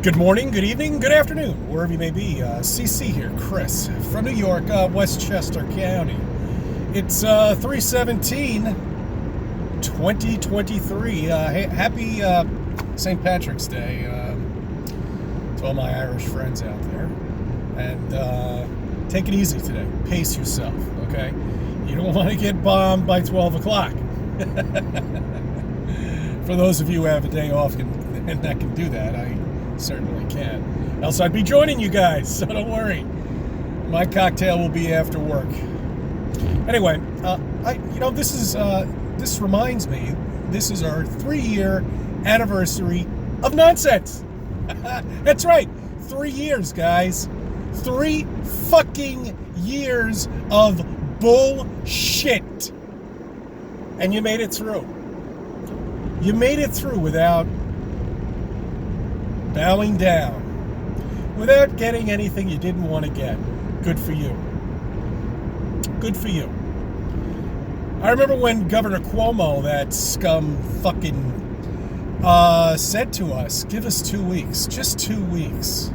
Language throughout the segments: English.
Good morning, good evening, good afternoon, wherever you may be. CC here, Chris, from New York, Westchester County. It's 3/17/2023. Happy St. Patrick's Day to all my Irish friends out there. And take it easy today. Pace yourself, okay? You don't want to get bombed by 12 o'clock. For those of you who have a day off and that can do that, I certainly can. Else I'd be joining you guys, so don't worry. My cocktail will be after work. Anyway, this reminds me, this is our 3-year anniversary of nonsense. That's right, 3 years, guys. 3 fucking years of bullshit. And you made it through. You made it through without bowing down, without getting anything you didn't want to get. Good for you. Good for you. I remember when Governor Cuomo, that scum fucking, said to us, give us 2 weeks, just 2 weeks.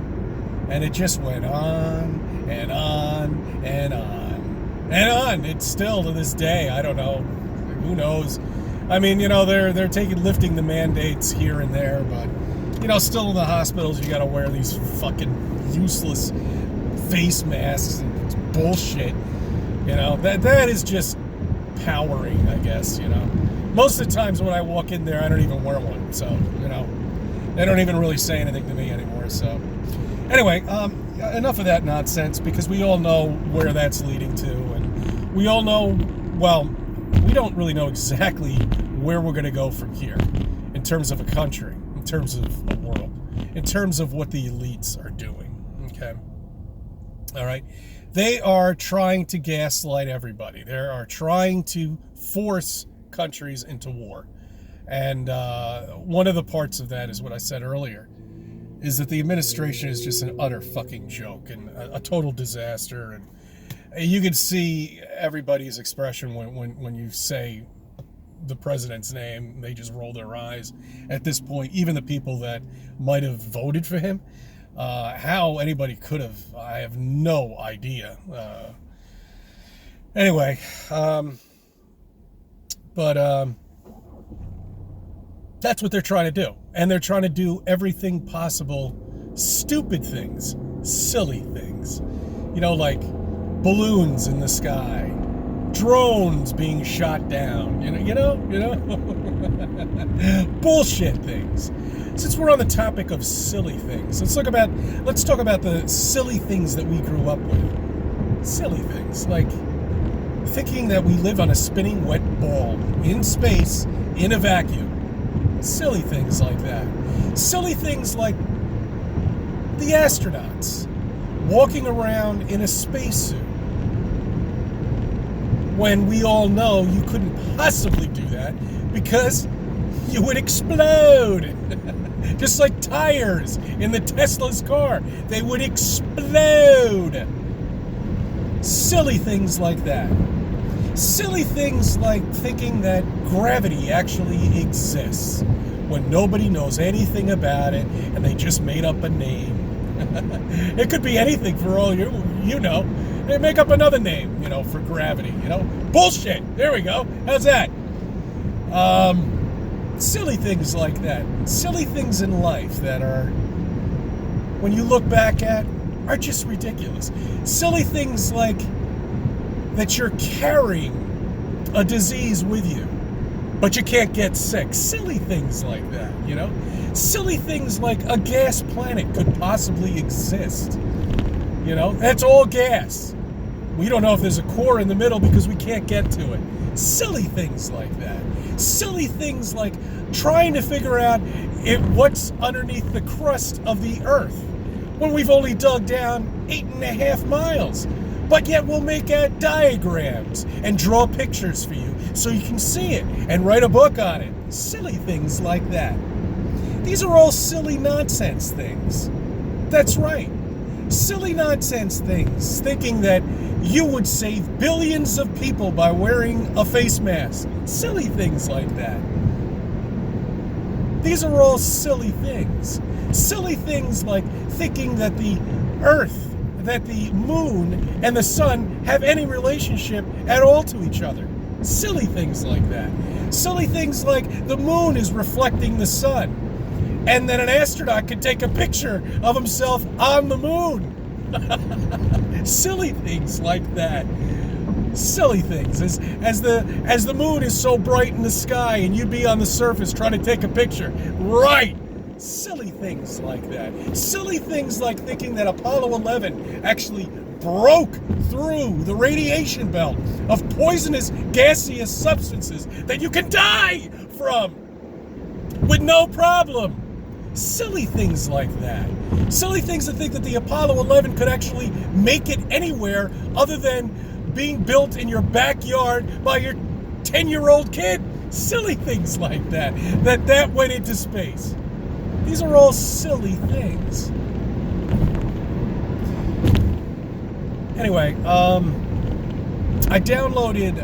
And it just went on and on and on and on. It's still to this day, I don't know, who knows. I mean, they're lifting the mandates here and there, but still in the hospitals, you got to wear these fucking useless face masks and it's bullshit. That is just powering, I guess. Most of the times when I walk in there, I don't even wear one, so they don't even really say anything to me anymore. So anyway, enough of that nonsense, because we all know where that's leading to, and we all know, well, we don't really know exactly where we're going to go from here in terms of a country, in terms of a world, in terms of what the elites are doing. Okay. All right. They are trying to gaslight everybody. They are trying to force countries into war. And one of the parts of that is what I said earlier, is that the administration is just an utter fucking joke and a total disaster. And you can see everybody's expression when you say the president's name. They just roll their eyes at this point. Even the people that might have voted for him, how anybody could have, I have no idea. Anyway, but that's what they're trying to do. And they're trying to do everything possible, stupid things, silly things, like balloons in the sky, drones being shot down, bullshit things. Since we're on the topic of silly things, let's talk about the silly things that we grew up with. Silly things like thinking that we live on a spinning wet ball in space in a vacuum. Silly things like that. Silly things like the astronauts walking around in a spacesuit, when we all know you couldn't possibly do that because you would explode. Just like tires in the Tesla's car, they would explode. Silly things like that. Silly things like thinking that gravity actually exists when nobody knows anything about it and they just made up a name. It could be anything for all you know. They make up another name, for gravity, Bullshit. There we go. How's that? Silly things like that. Silly things in life that are, when you look back at, are just ridiculous. Silly things like that you're carrying a disease with you, but you can't get sick. Silly things like that, Silly things like a gas planet could possibly exist. That's all gas. We don't know if there's a core in the middle because we can't get to it. Silly things like that. Silly things like trying to figure out what's underneath the crust of the earth when we've only dug down 8.5 miles. But yet we'll make out diagrams and draw pictures for you so you can see it and write a book on it. Silly things like that. These are all silly nonsense things. That's right. Silly nonsense things. Thinking that you would save billions of people by wearing a face mask. Silly things like that. These are all silly things. Silly things like thinking that the Earth, that the moon, and the sun have any relationship at all to each other. Silly things like that. Silly things like the moon is reflecting the sun, and then an astronaut could take a picture of himself on the moon. Silly things like that. Silly things. As the moon is so bright in the sky and you'd be on the surface trying to take a picture. Right. Silly things like that. Silly things like thinking that Apollo 11 actually broke through the radiation belt of poisonous gaseous substances that you can die from with no problem. Silly things like that. Silly things to think that the Apollo 11 could actually make it anywhere other than being built in your backyard by your 10-year-old kid. Silly things like that. That went into space. These are all silly things. Anyway, I downloaded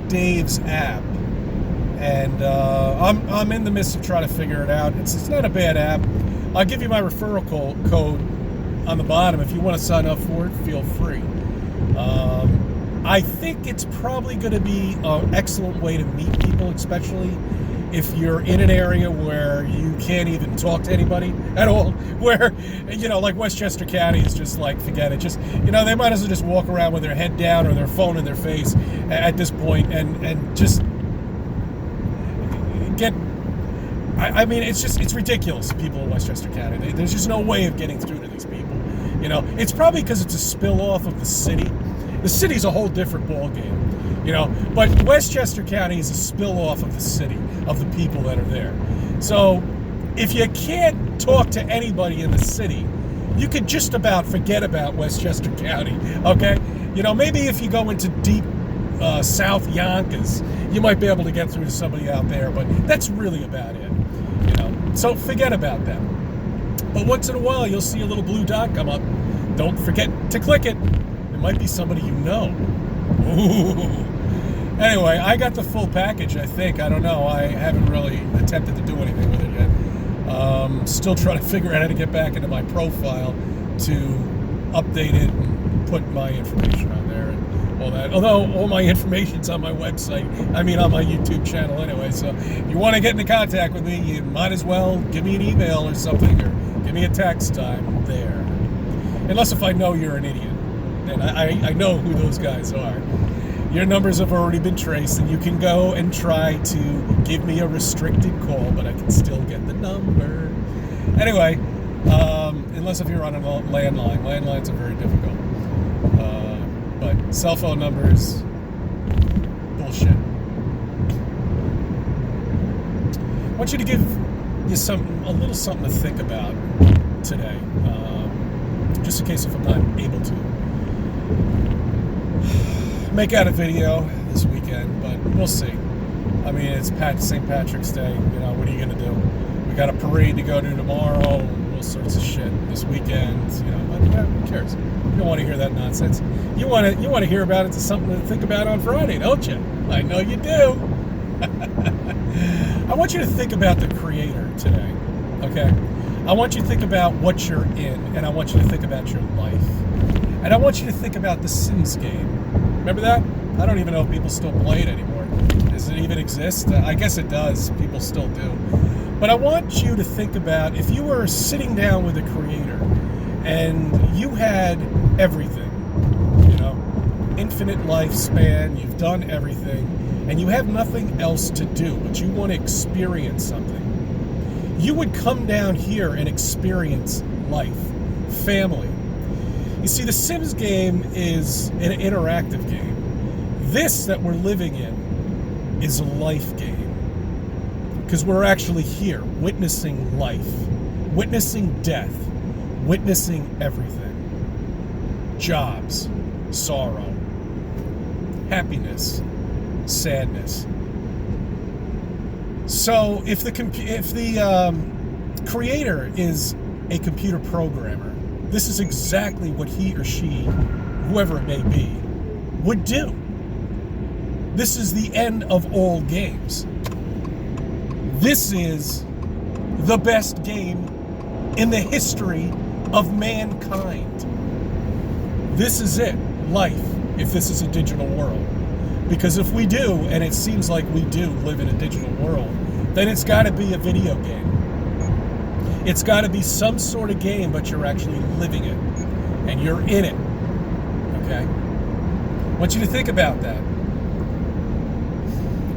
Dave's app, and I'm in the midst of trying to figure it out. It's not a bad app. I'll give you my referral code on the bottom. If you want to sign up for it, feel free. I think it's probably going to be an excellent way to meet people, especially if you're in an area where you can't even talk to anybody at all, where, like Westchester County is just like, forget it. Just, they might as well just walk around with their head down or their phone in their face at this point and just get, I mean, it's ridiculous, people in Westchester County. There's just no way of getting through to these people. It's probably because it's a spill-off of the city. The city's a whole different ballgame, but Westchester County is a spill-off of the city, of the people that are there. So if you can't talk to anybody in the city, you could just about forget about Westchester County, okay? Maybe if you go into deep South Yonkers, you might be able to get through to somebody out there, but that's really about it, So forget about them. But once in a while, you'll see a little blue dot come up. Don't forget to click it. It might be somebody you know. Ooh. Anyway, I got the full package, I think. I don't know. I haven't really attempted to do anything with it yet. Still trying to figure out how to get back into my profile to update it and put my information on there and all that. Although all my information's on my website. I mean, on my YouTube channel anyway. So if you want to get into contact with me, you might as well give me an email or something, or give me a text. I'm there. Unless if I know you're an idiot. And I know who those guys are. Your numbers have already been traced, and you can go and try to give me a restricted call, but I can still get the number. Anyway, unless if you're on a landline. Landlines are very difficult. But cell phone numbers, bullshit. I want you to give you a little something to think about today, just in case if I'm not able to make out a video this weekend, but we'll see. I mean, it's St. Patrick's Day. What are you going to do? We got a parade to go to tomorrow, all sorts of shit this weekend. But who cares? You don't want to hear that nonsense. You want to hear about it. It's something to think about on Friday, don't you? I know you do. I want you to think about the Creator today, okay? I want you to think about what you're in, and I want you to think about your life. And I want you to think about the Sims game. Remember that? I don't even know if people still play it anymore. Does it even exist? I guess it does. People still do. But I want you to think about if you were sitting down with a Creator and you had everything, infinite lifespan, you've done everything, and you have nothing else to do, but you want to experience something. You would come down here and experience life, family. You see, the Sims game is an interactive game. This that we're living in is a life game. Because we're actually here, witnessing life, witnessing death, witnessing everything. Jobs, sorrow, happiness, sadness. So if the Creator is a computer programmer, this is exactly what he or she, whoever it may be, would do. This is the end of all games. This is the best game in the history of mankind. This is it, life, if this is a digital world. Because if we do, and it seems like we do live in a digital world, then it's got to be a video game. It's got to be some sort of game, but you're actually living it, and you're in it, okay? I want you to think about that.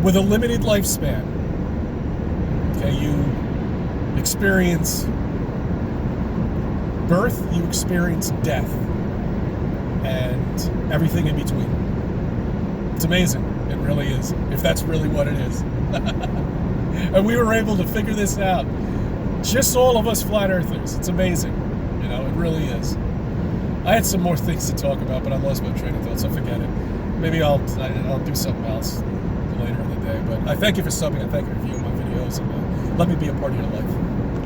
With a limited lifespan, okay, you experience birth, you experience death, and everything in between. It's amazing. It really is, if that's really what it is. And we were able to figure this out. Just all of us flat earthers. It's amazing. You know, it really is. I had some more things to talk about, but I lost my train of thought, so forget it. Maybe I'll do something else later in the day. But I thank you for subbing. I thank you for viewing my videos, and let me be a part of your life.